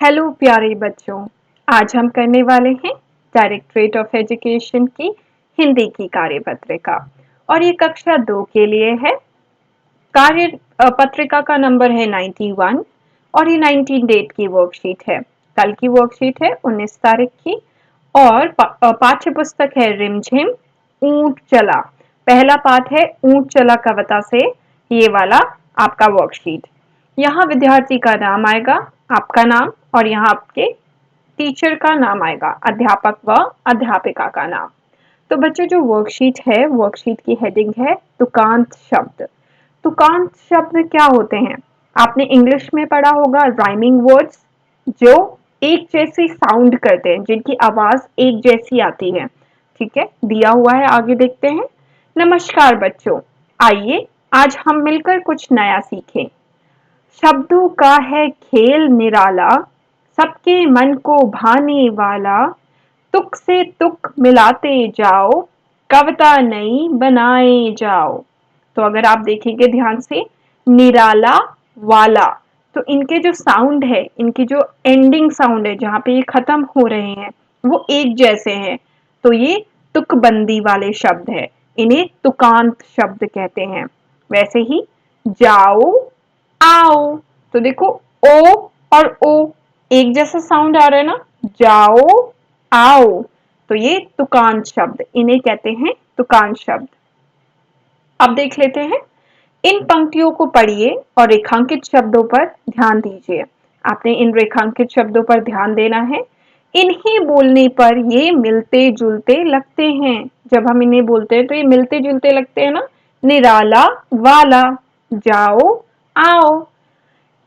Hello प्यारे बच्चों, आज हम करने वाले हैं डायरेक्टरेट ऑफ एजुकेशन की हिंदी की कार्यपत्रिका और ये कक्षा 2 के लिए है। कार्य पत्रिका का नंबर है 91 और ये 19 डेट की वर्कशीट है। कल की वर्कशीट है 19 तारीख की और पाठ्य पुस्तक है रिमझिम ऊंट चला। पहला पाठ है ऊंट चला कविता से ये वाला आपका वर्कशीट। यहाँ विद्यार्थी का नाम आएगा, आपका नाम और यहाँ आपके टीचर का नाम आएगा, अध्यापक व अध्यापिका का नाम। तो बच्चों जो वर्कशीट है, वर्कशीट की हेडिंग है तुकांत शब्द। तुकांत शब्द क्या होते हैं? आपने इंग्लिश में पढ़ा होगा राइमिंग वर्ड्स जो एक जैसी साउंड करते हैं, जिनकी आवाज एक जैसी आती है। ठीक है, दिया हुआ है, आगे देखते हैं। नमस्कार बच्चों, आइए आज हम मिलकर कुछ नया सीखें। शब्दों का है खेल निराला, सबके मन को भाने वाला। तुक से तुक मिलाते जाओ, कविता नई बनाए जाओ। तो अगर आप देखेंगे ध्यान से, निराला वाला, तो इनके जो साउंड है, इनकी जो एंडिंग साउंड है, जहां पे ये खत्म हो रहे हैं, वो एक जैसे हैं। तो ये तुकबंदी वाले शब्द है, इन्हें तुकांत शब्द कहते हैं। वैसे ही जाओ आओ, तो देखो ओ और ओ एक जैसा साउंड आ रहा है ना, जाओ आओ। तो ये तुकांत शब्द, इन्हें कहते हैं तुकांत शब्द। अब देख लेते हैं, इन पंक्तियों को पढ़िए और रेखांकित शब्दों पर ध्यान दीजिए। आपने इन रेखांकित शब्दों पर ध्यान देना है। इन्हें बोलने पर ये मिलते जुलते लगते हैं। जब हम इन्हें बोलते हैं तो ये मिलते जुलते लगते हैं ना, निराला वाला, जाओ आओ।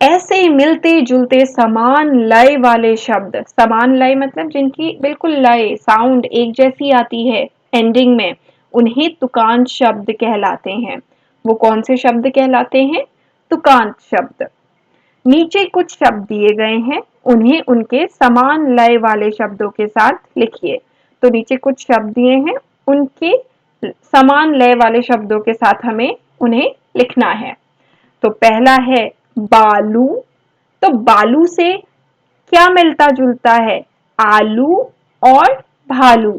ऐसे मिलते जुलते समान लय वाले शब्द, समान लय मतलब जिनकी बिल्कुल लय साउंड एक जैसी आती है एंडिंग में, उन्हें तुकांत शब्द कहलाते हैं। वो कौन से शब्द कहलाते हैं? तुकांत शब्द। नीचे कुछ शब्द दिए गए हैं, उन्हें उनके समान लय वाले शब्दों के साथ लिखिए। तो नीचे कुछ शब्द दिए हैं, उनके समान लय वाले शब्दों के साथ हमें उन्हें लिखना है। तो पहला है बालू। तो बालू से क्या मिलता जुलता है? आलू और भालू।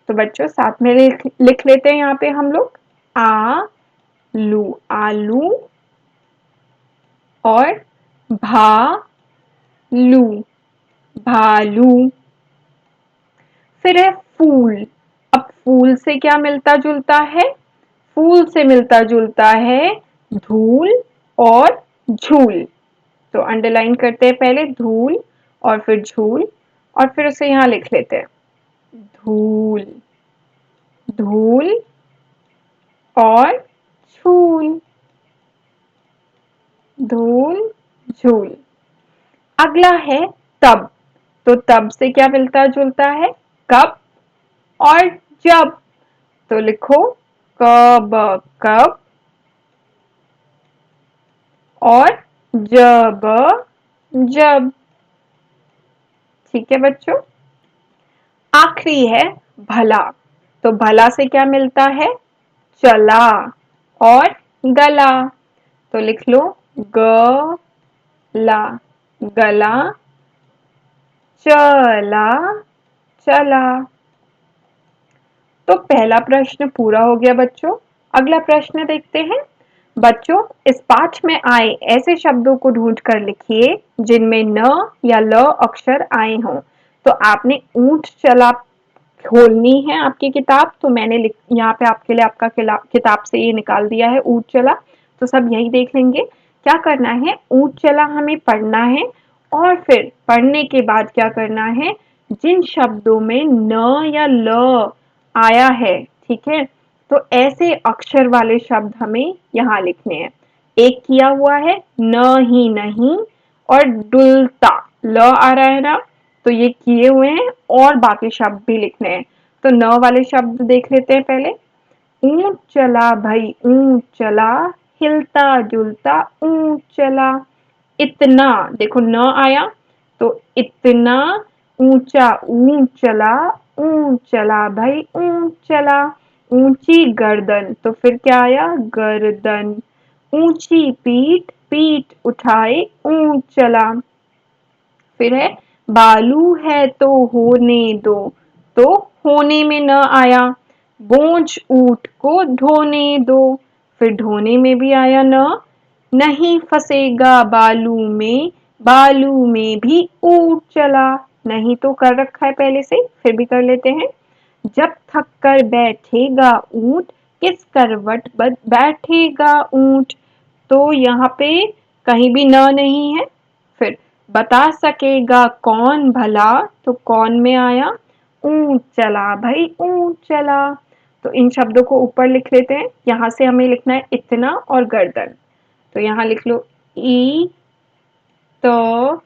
तो बच्चों साथ में लिख लेते हैं यहाँ पे हम लोग, आलू, आलू और भालू, भालू। फिर है फूल। अब फूल से क्या मिलता जुलता है? फूल से मिलता जुलता है धूल और झूल। तो अंडरलाइन करते हैं पहले धूल और फिर झूल और फिर उसे यहां लिख लेते हैं, धूल, धूल और झूल, धूल झूल। अगला है तब। तो तब से क्या मिलता जुलता है? कब और जब। तो लिखो कब, कब और जब, जब। ठीक है बच्चों। आखिरी है भला। तो भला से क्या मिलता है? चला और गला। तो लिख लो गला, गला, चला, चला। तो पहला प्रश्न पूरा हो गया बच्चों। अगला प्रश्न देखते हैं। बच्चों इस पाठ में आए ऐसे शब्दों को ढूंढ कर लिखिए जिनमें न या ल अक्षर आए हों। तो आपने ऊंट चला खोलनी है आपकी किताब, तो मैंने यहाँ पे आपके लिए आपका किताब से ये निकाल दिया है ऊंट चला। तो सब यही देख लेंगे। क्या करना है? ऊंट चला हमें पढ़ना है और फिर पढ़ने के बाद क्या करना है? जिन शब्दों में न या ल आया है, ठीक है, तो ऐसे अक्षर वाले शब्द हमें यहाँ लिखने हैं। एक किया हुआ है न ही नहीं और डुलता, ल आ रहा है ना, तो ये किए हुए हैं और बाकी शब्द भी लिखने हैं। तो न वाले शब्द देख लेते हैं पहले। ऊंट चला भाई ऊंट चला, हिलता जुलता ऊंट चला। इतना, देखो न आया तो इतना ऊंचा ऊंट चला, ऊंट चला भाई ऊंट चला। ऊंची गर्दन, तो फिर क्या आया? गर्दन। ऊंची पीठ, पीठ उठाए ऊंट चला। फिर है बालू है तो होने दो, तो होने में न आया। बोझ ऊंट को ढोने दो, फिर ढोने में भी आया न। नहीं फंसेगा बालू में, बालू में भी ऊंट चला। नहीं तो कर रखा है पहले से, फिर भी कर लेते हैं। जब थक कर बैठेगा ऊंट, किस करवट बैठेगा ऊंट। तो यहाँ पे कहीं भी न नहीं है। फिर बता सकेगा कौन भला, तो कौन में आया ऊंट चला भाई, ऊंट चला। तो इन शब्दों को ऊपर लिख लेते हैं। यहाँ से हमें लिखना है इतना और गर्दन। तो यहाँ लिख लो ई तो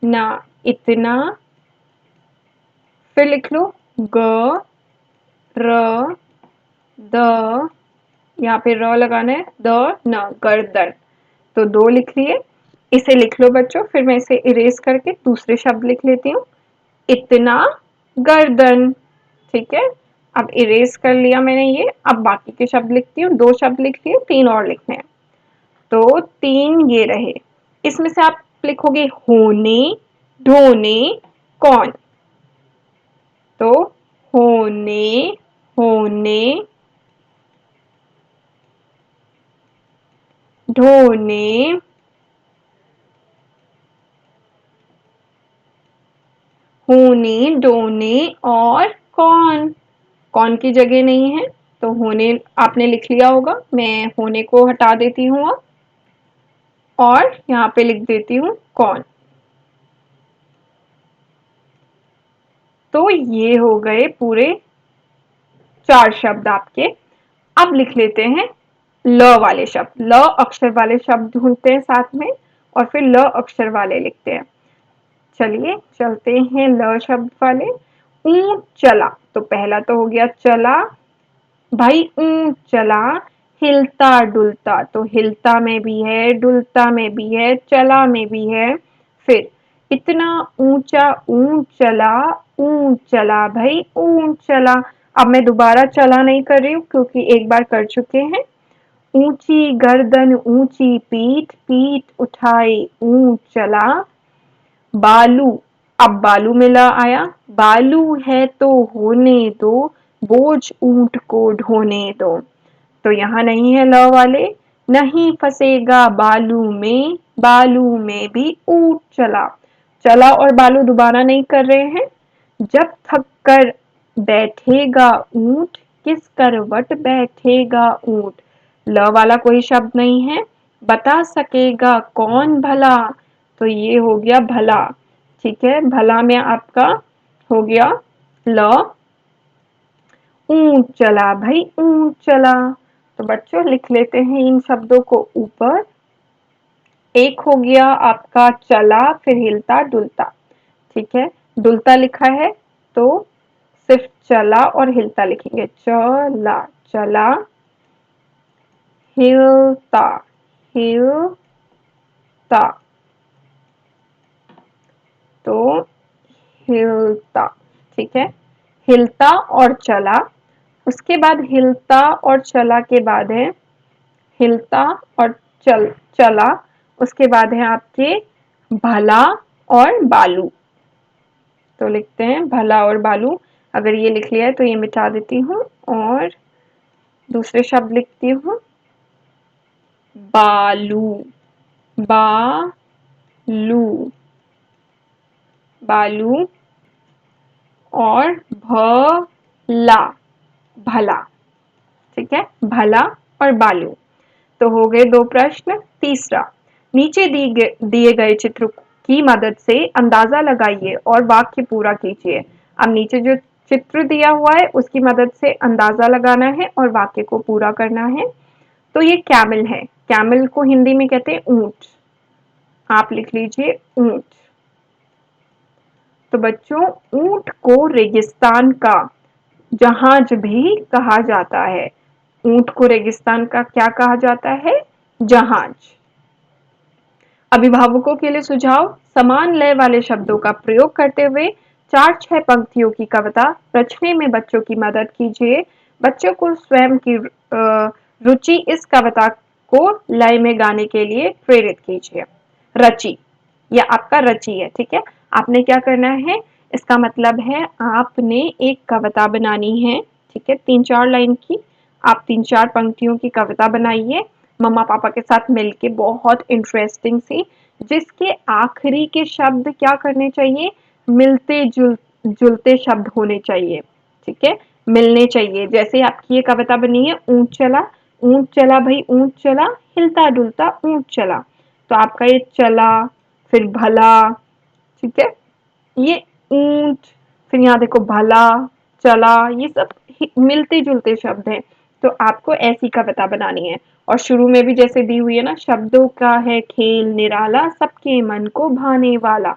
ना, इतना। फिर लिख लो ग र द, यहाँ पे र लगाना है, द न, गर्दन। तो दो लिख लिए। इसे लिख लो बच्चों, फिर मैं इसे इरेज करके दूसरे शब्द लिख लेती हूँ। इतना गर्दन। ठीक है, अब इरेज कर लिया मैंने ये। अब बाकी के शब्द लिखती हूँ। दो शब्द लिख लिए, तीन और लिखने हैं। तो तीन ये रहे। इसमें से आप लिखोगे होने, ढोने, कौन। तो होने, होने, ढोने, होने, डोने और कौन। कौन की जगह नहीं है, तो होने आपने लिख लिया होगा। मैं होने को हटा देती हूँ अब, और यहाँ पे लिख देती हूँ कौन। तो ये हो गए पूरे 4 शब्द आपके। अब लिख लेते हैं ल वाले शब्द। ल अक्षर वाले शब्द ढूंढते हैं साथ में, और फिर ल अक्षर वाले लिखते हैं। चलिए चलते हैं ल शब्द वाले। ऊंट चला, तो पहला तो हो गया चला भाई, ऊंट चला। हिलता डुलता, तो हिलता में भी है, डुलता में भी है, चला में भी है। फिर इतना ऊंचा ऊंट चला, ऊंट चला भाई, ऊंट चला। अब मैं दोबारा चला नहीं कर रही हूँ, क्योंकि एक बार कर चुके हैं। ऊंची गर्दन ऊंची पीठ, पीठ उठाई ऊंट चला। बालू, अब बालू में ला आया। बालू है तो होने दो, बोझ ऊंट को ढोने दो। तो यहाँ नहीं है ल वाले। नहीं फंसेगा बालू में, बालू में भी ऊंट चला। चला और बालू दोबारा नहीं कर रहे हैं। जब थक कर बैठेगा ऊंट, किस करवट बैठेगा ऊंट। ल वाला कोई शब्द नहीं है। बता सकेगा कौन भला, तो ये हो गया भला। ठीक है, भला में आपका हो गया ल। ऊंट चला भाई, ऊंट चला। तो बच्चों लिख लेते हैं इन शब्दों को ऊपर। एक हो गया आपका चला, फिर हिलता डुलता। ठीक है, डुलता लिखा है तो सिर्फ चला और हिलता लिखेंगे। चला, चला, हिलता, हिलता। तो हिलता, ठीक है, हिलता और चला। उसके बाद हिलता और चला के बाद है हिलता और चला। उसके बाद है आपके भला और बालू। तो लिखते हैं भला और बालू। अगर ये लिख लिया है तो ये मिटा देती हूँ, और दूसरे शब्द लिखती हूँ बालू, बालू, बालू और भला, भला। ठीक है, भला और बालू। तो हो गए 2 प्रश्न। तीसरा, नीचे दिए गए चित्र की मदद से अंदाजा लगाइए और वाक्य पूरा कीजिए। अब नीचे जो चित्र दिया हुआ है उसकी मदद से अंदाजा लगाना है और वाक्य को पूरा करना है। तो ये कैमल है। कैमल को हिंदी में कहते हैं ऊंट। आप लिख लीजिए ऊंट। तो बच्चों, ऊंट को रेगिस्तान का जहाज भी कहा जाता है। ऊंट को रेगिस्तान का क्या कहा जाता है? जहाज। अभिभावकों के लिए सुझाव, समान लय वाले शब्दों का प्रयोग करते हुए 4-6 पंक्तियों की कविता रचने में बच्चों की मदद कीजिए। बच्चों को स्वयं की रुचि इस कविता को लय में गाने के लिए प्रेरित कीजिए। रचि, यह आपका रचि है, ठीक है। आपने क्या करना है, इसका मतलब है आपने एक कविता बनानी है, ठीक है, 3-4 लाइन की। आप 3-4 पंक्तियों की कविता बनाइए मम्मा पापा के साथ मिलके, बहुत इंटरेस्टिंग सी, जिसके आखिरी के शब्द क्या करने चाहिए, मिलते जुलते शब्द होने चाहिए, ठीक है, मिलने चाहिए। जैसे आपकी ये कविता बनी है, ऊंट चला भाई ऊंट चला, हिलता डुलता ऊंट चला, तो आपका ये चला, फिर भला, ठीक है, ये ऊंट, फिर यहाँ देखो भला, चला, ये सब मिलते जुलते शब्द हैं। तो आपको ऐसी कविता बनानी है। और शुरू में भी जैसे दी हुई है ना, शब्दों का है खेल निराला, सबके मन को भाने वाला।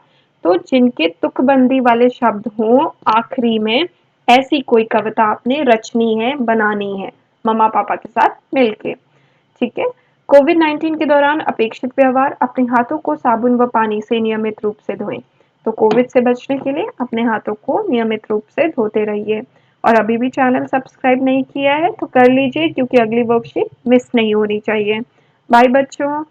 तो जिनके तुकबंदी वाले शब्द हों आखिरी में, ऐसी कोई कविता आपने रचनी है, बनानी है, मम्मा पापा के साथ मिलके, ठीक है। कोविड-19 के दौरान अपेक्षित व्यवहार, अपने हाथों को साबुन व पानी से नियमित रूप से धोएं। तो कोविड से बचने के लिए अपने हाथों को नियमित रूप से धोते रहिए। और अभी भी चैनल सब्सक्राइब नहीं किया है तो कर लीजिए, क्योंकि अगली वर्कशीट मिस नहीं होनी चाहिए। बाय बच्चों।